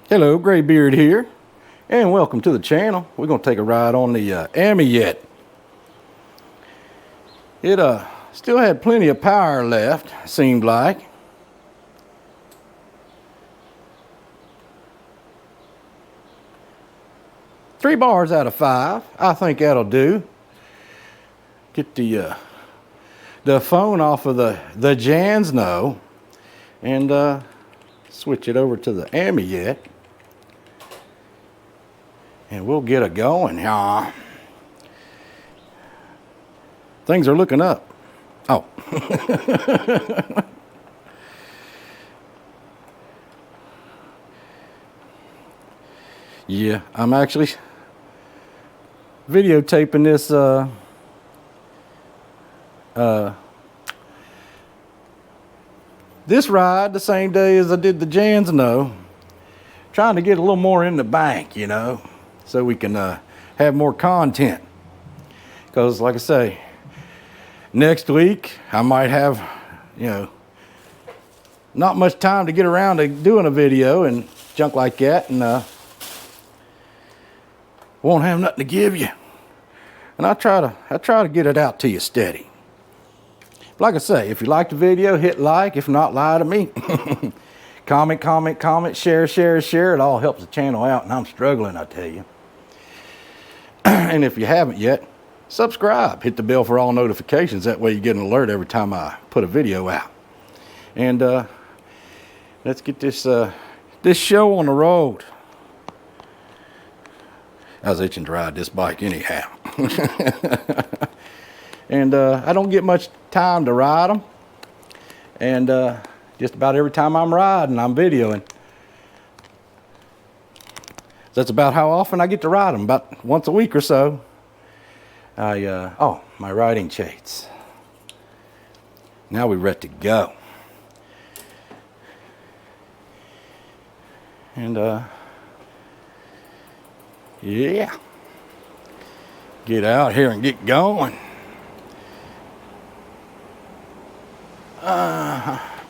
Hello, Graybeard here, and welcome to the channel. We're going to take a ride on the Amyet. It still had plenty of power left, seemed like. Three bars out of 5. I think that'll do. Get the phone off of the Jansno and switch it over to the Amyet. And we'll get it going, y'all. Things are looking up. Oh. Yeah, I'm actually videotaping this ride the same day as I did the Jansno. Trying to get a little more in the bank, you know, so we can have more content. Because like I say, next week I might have, you know, not much time to get around to doing a video and junk like that, and won't have nothing to give you. And I try to get it out to you steady. Like I say, if you like the video, hit like. If not, lie to me. Comment, share. It all helps the channel out, and I'm struggling, I tell you. And if you haven't yet, subscribe. Hit the bell for all notifications. That way you get an alert every time I put a video out. And let's get this show on the road. I was itching to ride this bike anyhow. And I don't get much time to ride them. And just about every time I'm riding, I'm videoing. That's about how often I get to ride them, about once a week or so. Oh, my riding chains. Now we're ready to go. And yeah, get out here and get going.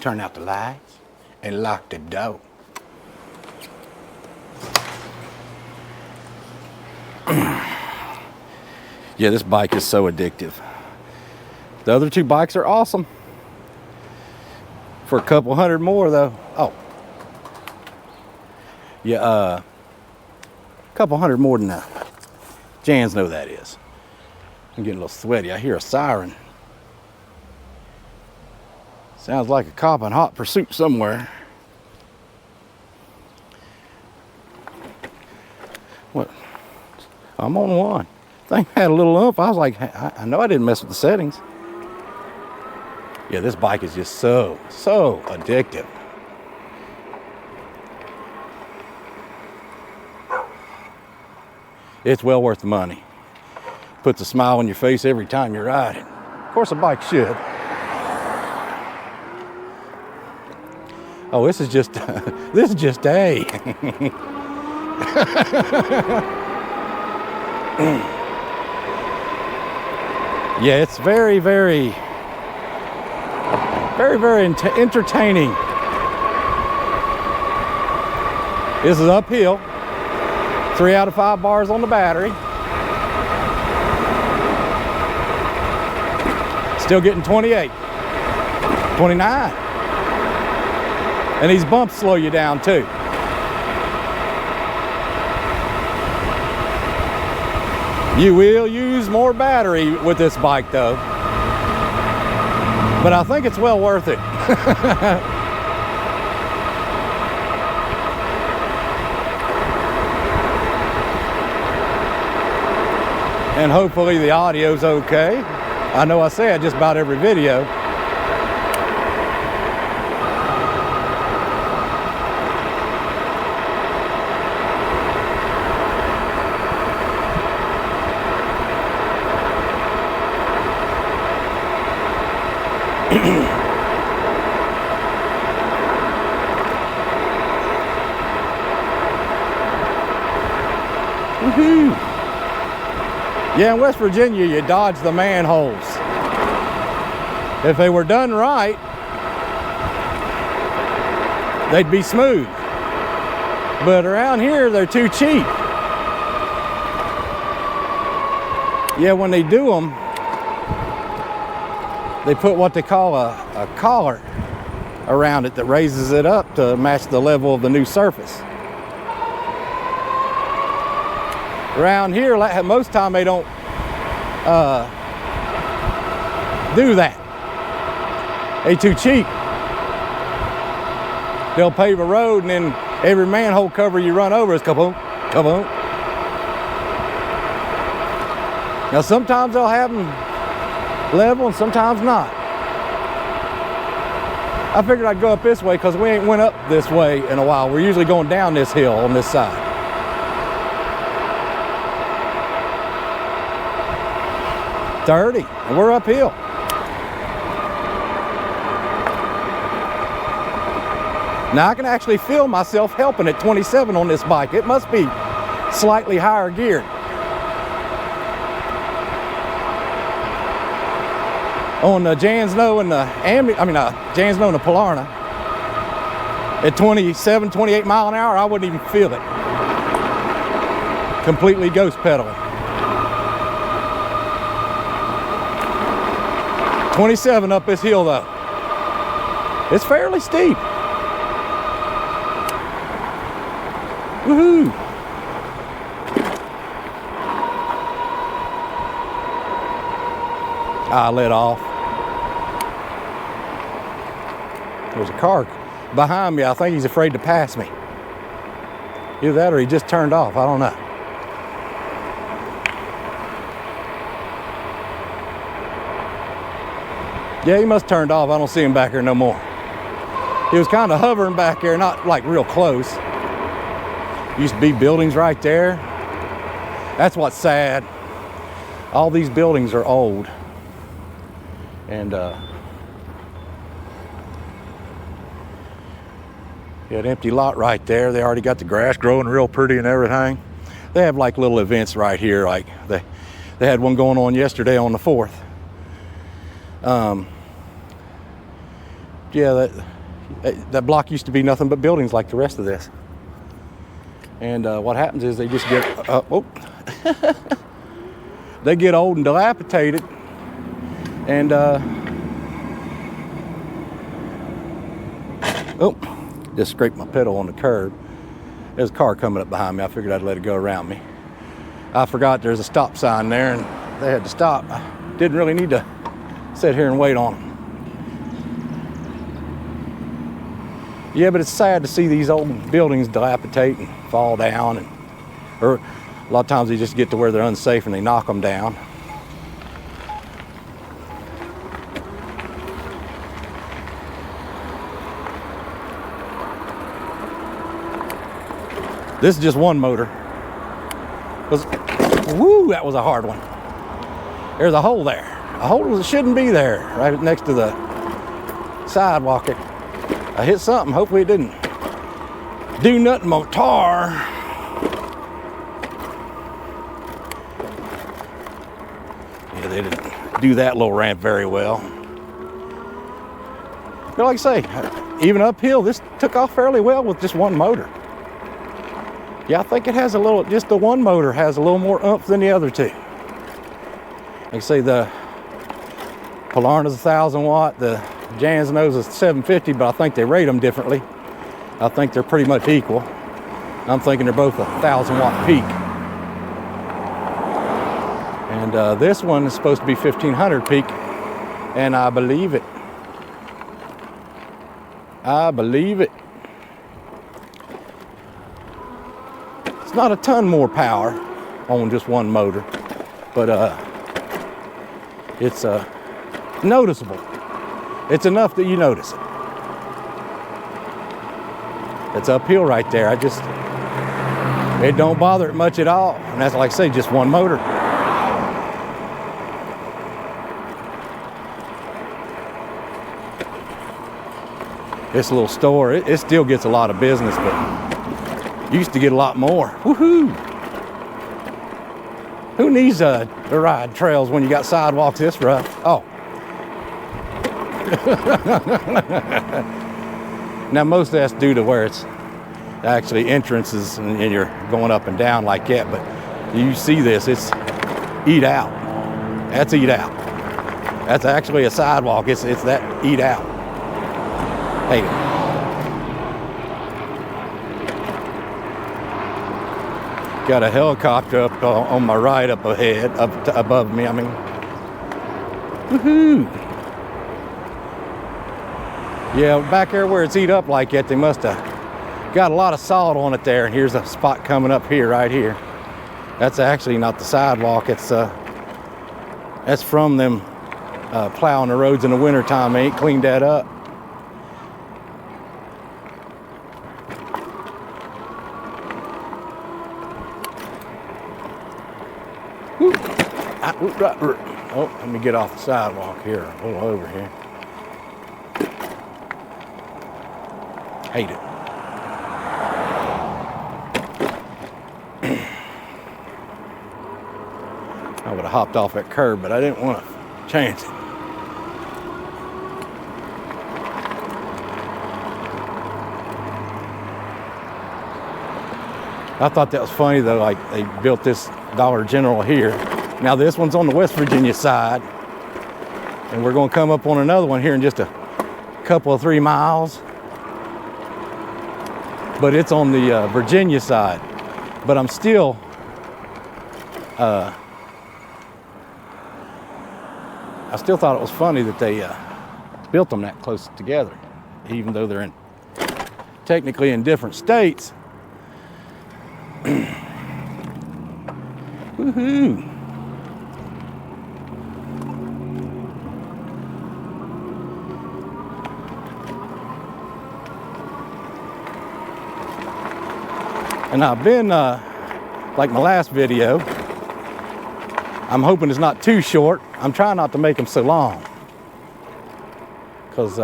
Turn out the lights and lock the door. Yeah, this bike is so addictive. The other two bikes are awesome. For a couple hundred more though. Oh. Yeah, a couple hundred more than that. Jansno, that is. I'm getting a little sweaty. I hear a siren. Sounds like a cop in hot pursuit somewhere. What? I'm on one. Thing had a little ump. I was like, I know I didn't mess with the settings. Yeah, this bike is just so addictive. It's well worth the money. Puts a smile on your face every time you ride it. Of course, a bike should. Oh, this is just A. Yeah, it's very entertaining. This is uphill. 3 out of 5 bars on the battery. Still getting 28, 29. And these bumps slow you down too. You will use more battery with this bike though. But I think it's well worth it. And hopefully the audio's okay. I know I say it just about every video. Woohoo! Yeah, in West Virginia, you dodge the manholes. If they were done right, they'd be smooth. But around here, they're too cheap. Yeah, when they do them, they put what they call a collar around it that raises it up to match the level of the new surface. Around here, most time they don't do that. They too cheap. They'll pave a road and then every manhole cover you run over is kaboom, kaboom. Now sometimes they'll have them level and sometimes not. I figured I'd go up this way because we ain't went up this way in a while. We're usually going down this hill on this side. .30, and we're uphill. Now I can actually feel myself helping at 27 on this bike. It must be slightly higher geared. On the Jansno and the Jansno and the Polarna, at 27, 28 mile an hour, I wouldn't even feel it. Completely ghost pedaling. 27 up this hill though. It's fairly steep. Woohoo! I let off. There's a car behind me. I think he's afraid to pass me. Either that or he just turned off. I don't know. Yeah, he must have turned off. I don't see him back here no more. He was kind of hovering back there, not like real close. Used to be buildings right there. That's what's sad. All these buildings are old. And an empty lot right there. They already got the grass growing real pretty and everything. They have like little events right here. Like they had one going on yesterday on the 4th. Yeah, that block used to be nothing but buildings like the rest of this. And what happens is they just get they get old and dilapidated, and just scraped my pedal on the curb. There's a car coming up behind me. I figured I'd let it go around me. I forgot there's a stop sign there, and they had to stop. I didn't really need to sit here and wait on them. Yeah, but it's sad to see these old buildings dilapidate and fall down, or a lot of times they just get to where they're unsafe and they knock them down. This is just one motor. Woo, that was a hard one. There's a hole there. A hole that shouldn't be there, right next to the sidewalk. I hit something, hopefully it didn't do nothing motor. Yeah, they didn't do that little ramp very well. But like I say, even uphill, this took off fairly well with just one motor. Yeah, I think it has a little, just the one motor has a little more oomph than the other two. Like I say, the Polarna's 1,000 watt, the Jansno's is 750, but I think they rate them differently. I think they're pretty much equal. I'm thinking they're both 1,000 watt peak. And this one is supposed to be 1,500 peak, and I believe it. I believe it. It's not a ton more power on just one motor, but it's noticeable. It's enough that you notice it. It's uphill right there. It don't bother it much at all. And that's, like I say, just one motor. This little store, it still gets a lot of business, but used to get a lot more. Woohoo! Who needs to ride trails when you got sidewalks this rough? Oh. Now most of that's due to where it's actually entrances and you're going up and down like that. But you see this, it's eat out. That's eat out. That's actually a sidewalk. It's that eat out. Hey. Got a helicopter up on my right up ahead, above me, I mean. Woohoo! Yeah, back there where it's eat up like that, they must have got a lot of salt on it there. And here's a spot coming up here, right here. That's actually not the sidewalk. It's that's from them plowing the roads in the wintertime. They ain't cleaned that up. Oh, let me get off the sidewalk here. Pull over here. Hate it. I would have hopped off that curb, but I didn't want to chance it. I thought that was funny though, like they built this Dollar General here. Now this one's on the West Virginia side, and we're going to come up on another one here in just a couple of 3 miles. But it's on the Virginia side. But I'm still I still thought it was funny that they built them that close together, even though they're technically in different states. Woohoo! And I've been, like my last video, I'm hoping it's not too short. I'm trying not to make them so long, because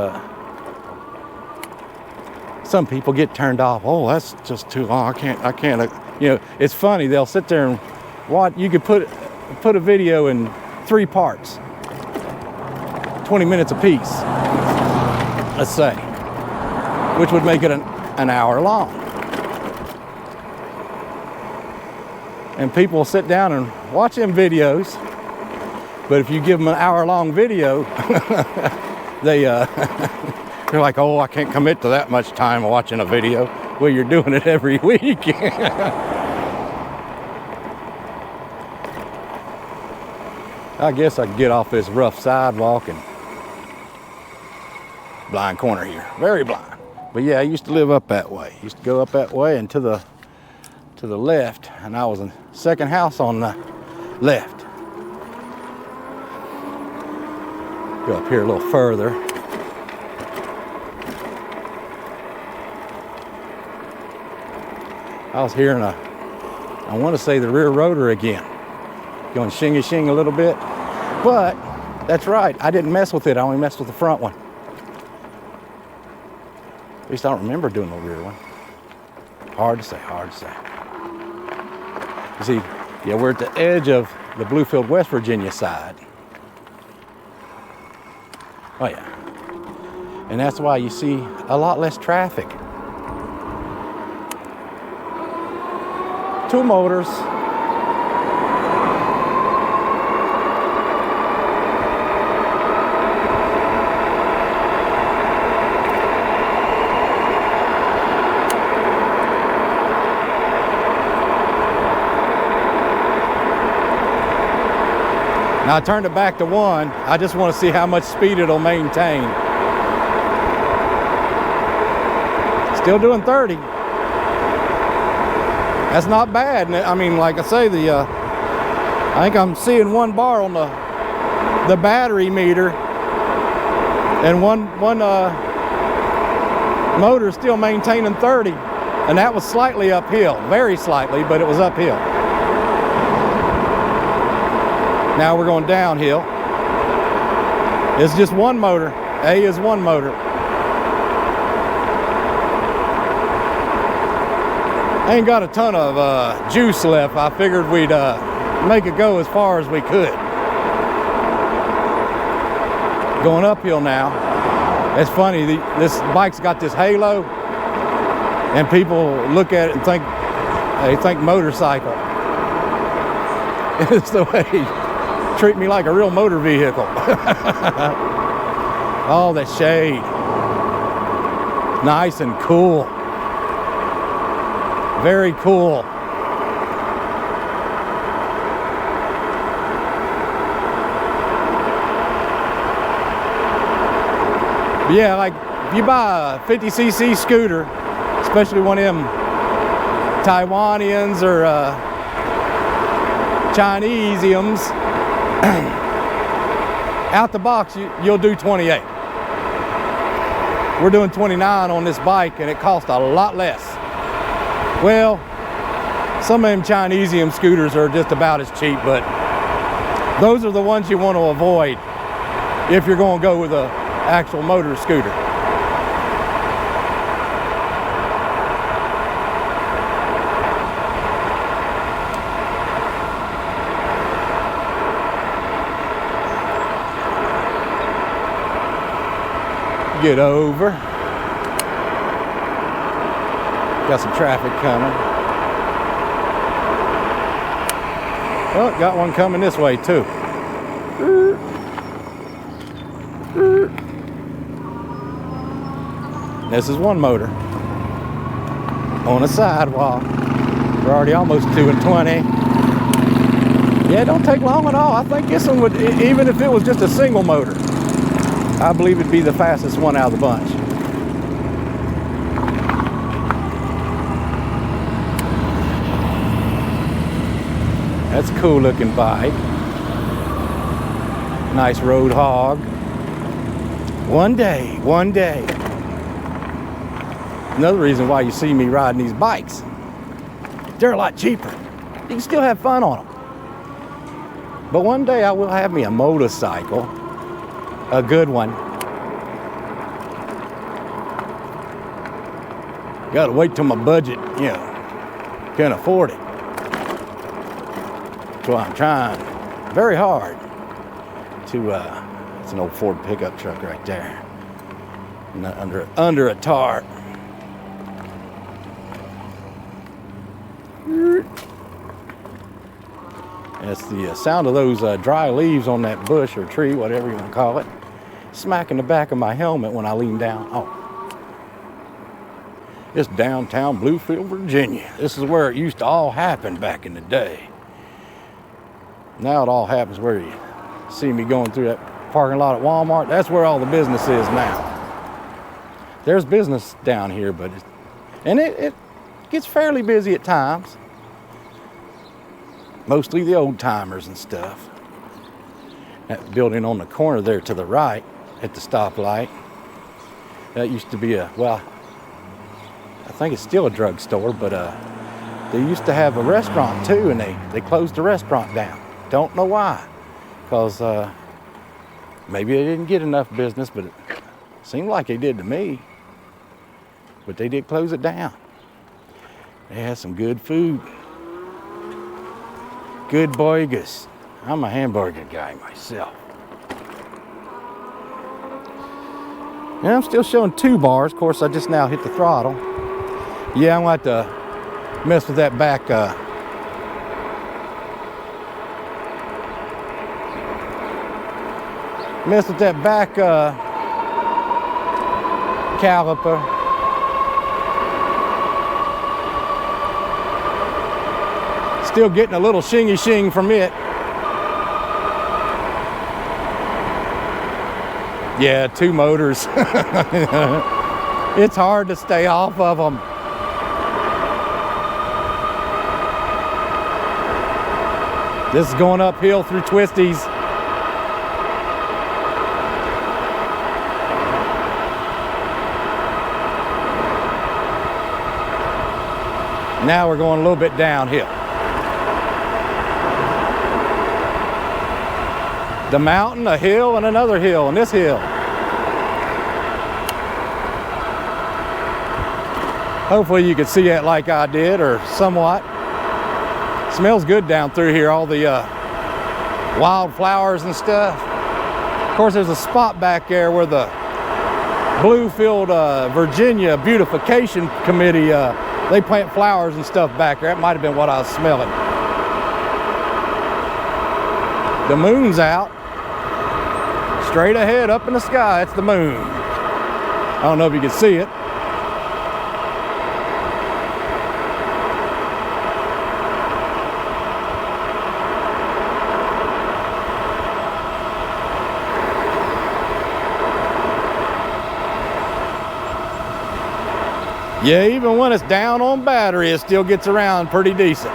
some people get turned off. Oh, that's just too long. I can't. You know, it's funny. They'll sit there and watch. You could put a video in 3 parts, 20 minutes apiece, let's say, which would make it an hour long. And people will sit down and watch them videos, but if you give them an hour-long video, they're like, oh, I can't commit to that much time watching a video. Well, you're doing it every week. I guess I can get off this rough sidewalk and blind corner here, very blind. But yeah, I used to live up that way. Used to go up that way and to the left, and I was in the second house on the left. Go up here a little further. I was hearing I want to say the rear rotor again, going shingy-shing a little bit, but that's right, I didn't mess with it. I only messed with the front one. At least I don't remember doing the rear one. Hard to say, hard to say. You see, yeah, we're at the edge of the Bluefield, West Virginia side. Oh yeah. And that's why you see a lot less traffic. 2 motors. Now I turned it back to 1. I just want to see how much speed it'll maintain. Still doing 30. That's not bad. I mean, like I say, I think I'm seeing 1 bar on the battery meter, and one motor is still maintaining 30, and that was slightly uphill, very slightly, but it was uphill. Now we're going downhill. It's just 1 motor. A is 1 motor. I ain't got a ton of juice left. I figured we'd make it go as far as we could. Going uphill now. It's funny, this bike's got this halo. And people look at it and think, they think motorcycle. It's the way they treat me like a real motor vehicle. Oh, that shade. Nice and cool. Very cool. But yeah, like if you buy a 50cc scooter, especially one of them Taiwanians or Chinesiums, out the box you'll do 28. We're doing 29 on this bike, and it costs a lot less. Well, some of them Chinesium scooters are just about as cheap, but those are the ones you want to avoid if you're going to go with an actual motor scooter. Get over. Got some traffic coming. Oh, got one coming this way too. This is one motor on a sidewalk. We're already almost 2 and 20. Yeah, it don't take long at all. I think this one would, even if it was just a single motor, I believe it'd be the fastest one out of the bunch. That's a cool looking bike. Nice road hog. One day, one day. Another reason why you see me riding these bikes. They're a lot cheaper. You can still have fun on them. But one day I will have me a motorcycle. A good one. Gotta wait till my budget, you know, can afford it. That's why I'm trying very hard to, it's an old Ford pickup truck right there. Under a tarp. That's the sound of those dry leaves on that bush or tree, whatever you want to call it, smacking the back of my helmet when I lean down. Oh. It's downtown Bluefield, Virginia. This is where it used to all happen back in the day. Now it all happens where you see me going through that parking lot at Walmart. That's where all the business is now. There's business down here, but it gets fairly busy at times. Mostly the old timers and stuff. That building on the corner there to the right at the stoplight, that used to be well, I think it's still a drugstore, but they used to have a restaurant too, and they closed the restaurant down. Don't know why, because maybe they didn't get enough business, but it seemed like they did to me. But they did close it down. They had some good food. Good burgers. I'm a hamburger guy myself. And I'm still showing 2 bars. Of course, I just now hit the throttle. Yeah, I'm going to have to mess with that back caliper. Still getting a little shingy shing from it. Yeah, 2 motors. It's hard to stay off of them. This is going uphill through twisties. Now we're going a little bit downhill. The mountain, a hill, and another hill, and this hill. Hopefully you can see that like I did, or somewhat. Smells good down through here, all the wildflowers and stuff. Of course, there's a spot back there where the Bluefield, Virginia Beautification Committee. They plant flowers and stuff back there. That might have been what I was smelling. The moon's out. Straight ahead up in the sky, it's the moon. I don't know if you can see it. Yeah, even when it's down on battery, it still gets around pretty decent.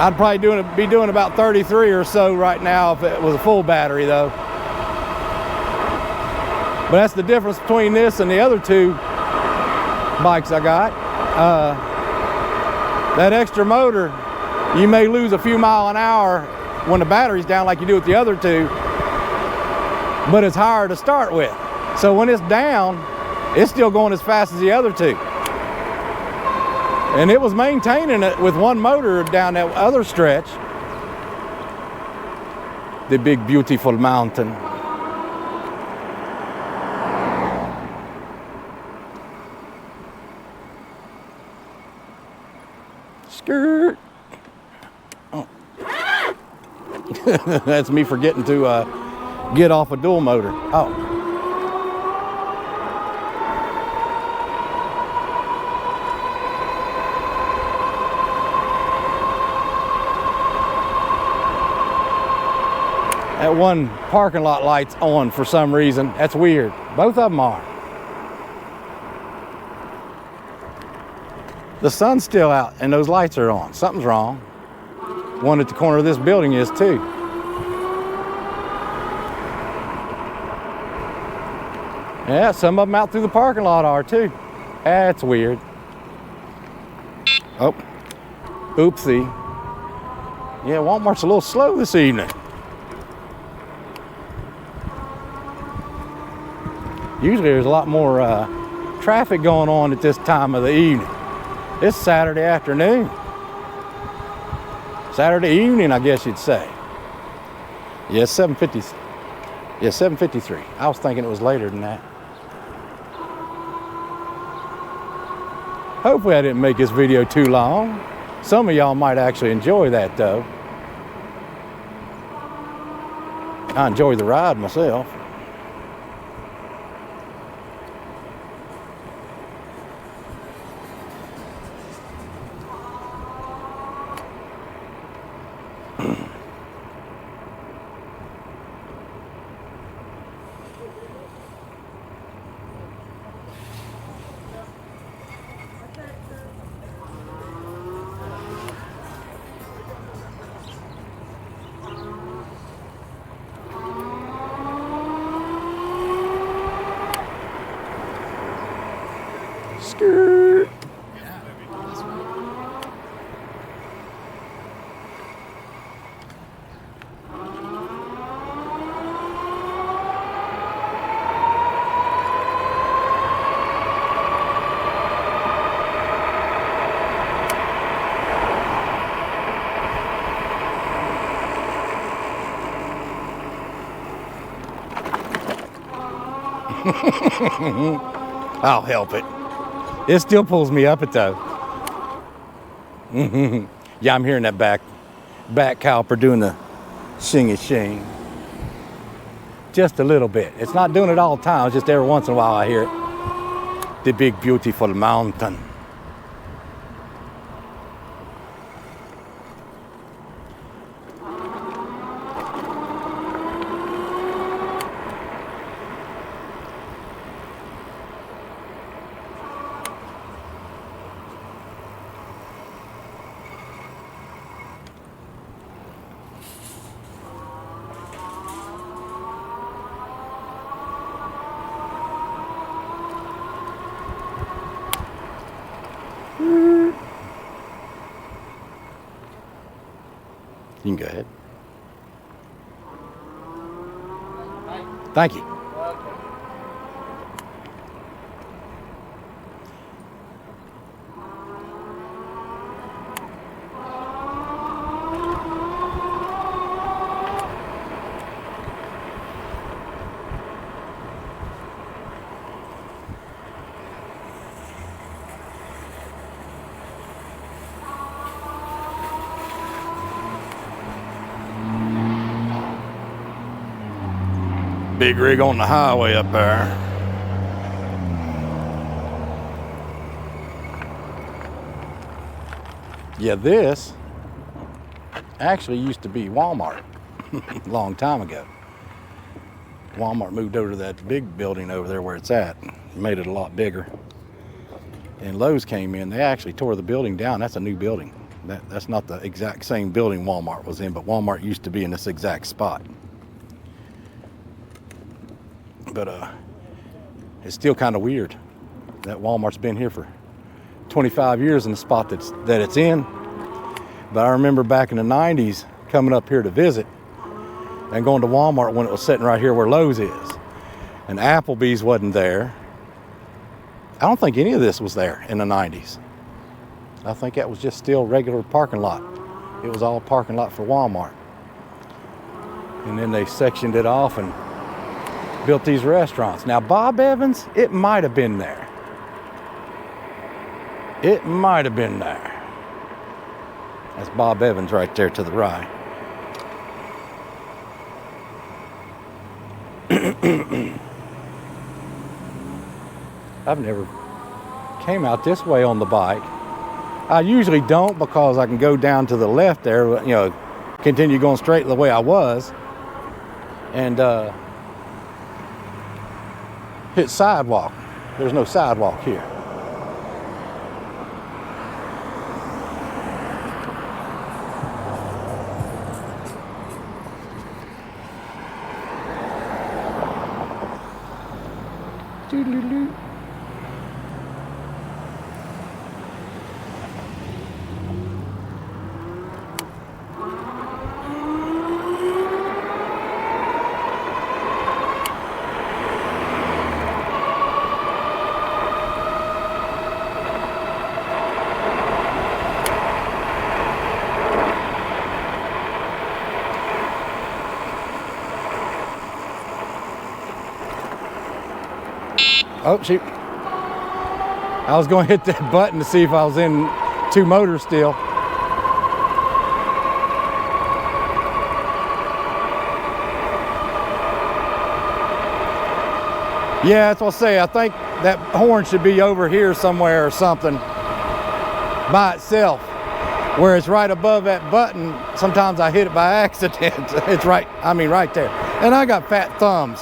I'd probably be doing about 33 or so right now if it was a full battery though. But that's the difference between this and the other two bikes I got. That extra motor, you may lose a few miles an hour when the battery's down like you do with the other two, but it's higher to start with. So when it's down, it's still going as fast as the other two. And it was maintaining it with one motor down that other stretch. The big beautiful mountain. Skirt. Oh. That's me forgetting to get off a dual motor. Oh. That one parking lot light's on for some reason. That's weird. Both of them are. The sun's still out and those lights are on. Something's wrong. One at the corner of this building is too. Yeah, some of them out through the parking lot are too. That's weird. Oh, oopsie. Yeah, Walmart's a little slow this evening. Usually there's a lot more traffic going on at this time of the evening. It's Saturday afternoon. Saturday evening, I guess you'd say. Yeah, 7:50. Yeah, 7:53. I was thinking it was later than that. Hopefully I didn't make this video too long. Some of y'all might actually enjoy that though. I enjoy the ride myself. Skirt. I'll help it. It still pulls me up it though. Yeah, I'm hearing that back caliper doing the shingy. Just a little bit. It's not doing it all the time, it's just every once in a while I hear it. The big beautiful mountain. You can go ahead. Thank you. Big rig on the highway up there. Yeah, this actually used to be Walmart a long time ago. Walmart moved over to that big building over there where it's at, made it a lot bigger. And Lowe's came in, they actually tore the building down. That's a new building. That's not the exact same building Walmart was in, but Walmart used to be in this exact spot. But it's still kind of weird that Walmart's been here for 25 years in the spot that it's in. But I remember back in the 90s coming up here to visit and going to Walmart when it was sitting right here where Lowe's is. And Applebee's wasn't there. I don't think any of this was there in the 90s. I think that was just still regular parking lot. It was all parking lot for Walmart. And then they sectioned it off and built these restaurants. Now, Bob Evans, it might have been there. It might have been there. That's Bob Evans right there to the right. I've never came out this way on the bike. I usually don't because I can go down to the left there, you know, continue going straight the way I was and hit sidewalk. There's no sidewalk here. Doo-doo-doo. Oh, shoot. I was going to hit that button to see if I was in two motors still. Yeah, that's what I say. I think that horn should be over here somewhere or something by itself. Where it's right above that button, sometimes I hit it by accident. It's right, I mean right there. And I got fat thumbs.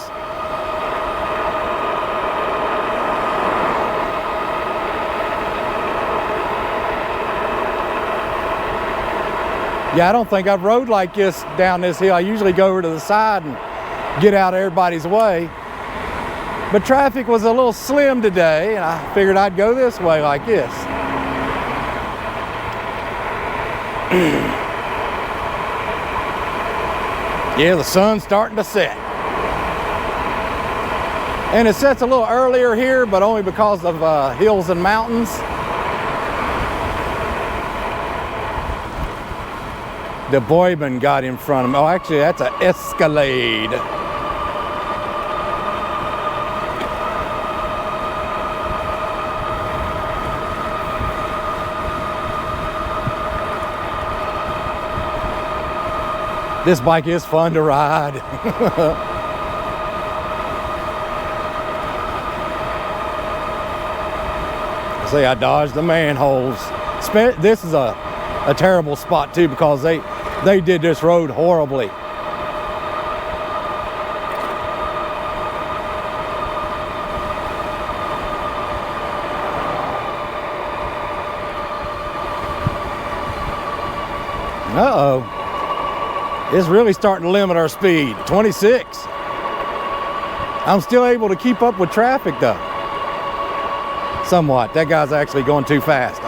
Yeah, I don't think I've rode like this down this hill. I usually go over to the side and get out of everybody's way. But traffic was a little slim today, and I figured I'd go this way like this. Yeah, the sun's starting to set. And it sets a little earlier here, but only because of hills and mountains. The Boyman got in front of me. Oh, actually, that's an Escalade. This bike is fun to ride. See, I dodged the manholes. This is a terrible spot too because they did this road horribly. Uh-oh. It's really starting to limit our speed. 26. I'm still able to keep up with traffic though. Somewhat. That guy's actually going too fast.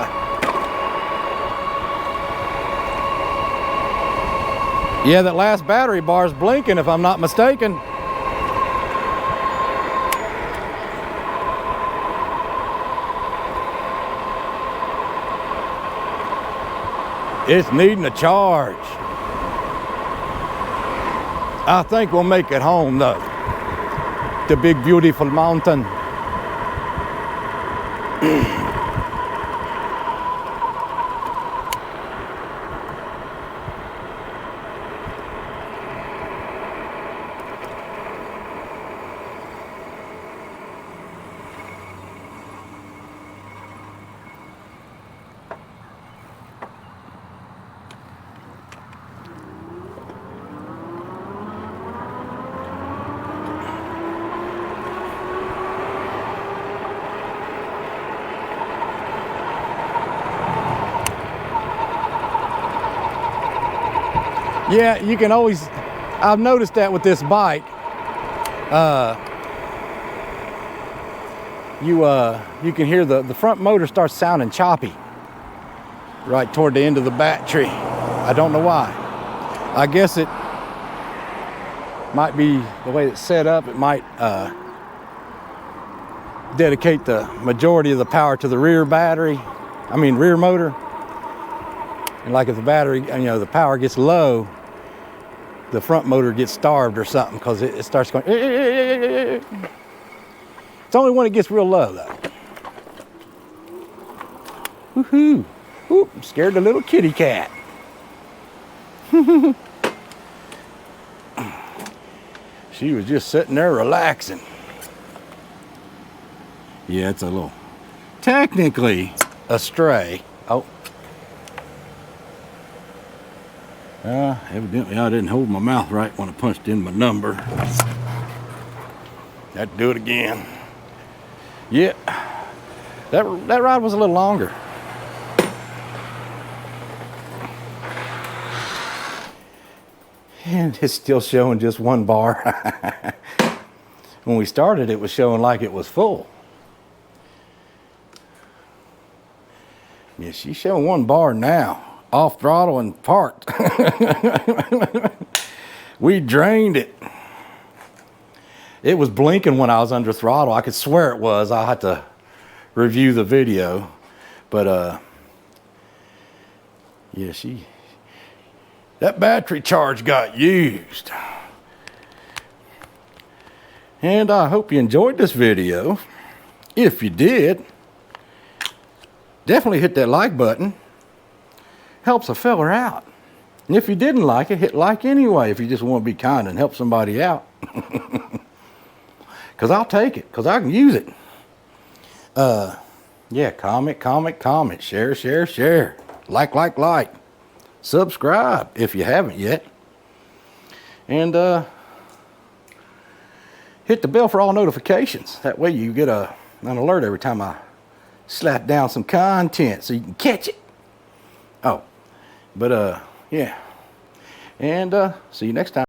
Yeah, that last battery bar's blinking if I'm not mistaken. It's needing a charge. I think we'll make it home though. The big beautiful mountain. Yeah, you can always, I've noticed that with this bike. You can hear the front motor starts sounding choppy right toward the end of the battery. I don't know why. I guess it might be the way it's set up. It might dedicate the majority of the power to the rear rear motor. And like if the battery, the power gets low, the front motor gets starved or something because it starts going. It's only when it gets real low though. Woohoo! Ooh, scared the little kitty cat. She was just sitting there relaxing. Yeah, it's a little, technically a stray. Oh. Evidently I didn't hold my mouth right when I punched in my number. Had to do it again. Yeah, that ride was a little longer. And it's still showing just one bar. When we started, it was showing like it was full. Yeah, she's showing one bar now. Off throttle and parked. We drained it. It was blinking when I was under throttle. I could swear it was. I'll have to review the video. But yeah, that battery charge got used. And I hope you enjoyed this video. If you did, definitely hit that like button. Helps a feller out. And if you didn't like it, hit like anyway if you just want to be kind and help somebody out. Because I'll take it, because I can use it. Yeah, comment, share. Like. Subscribe if you haven't yet. And hit the bell for all notifications. That way you get an alert every time I slap down some content so you can catch it. Oh, but yeah. And see you next time.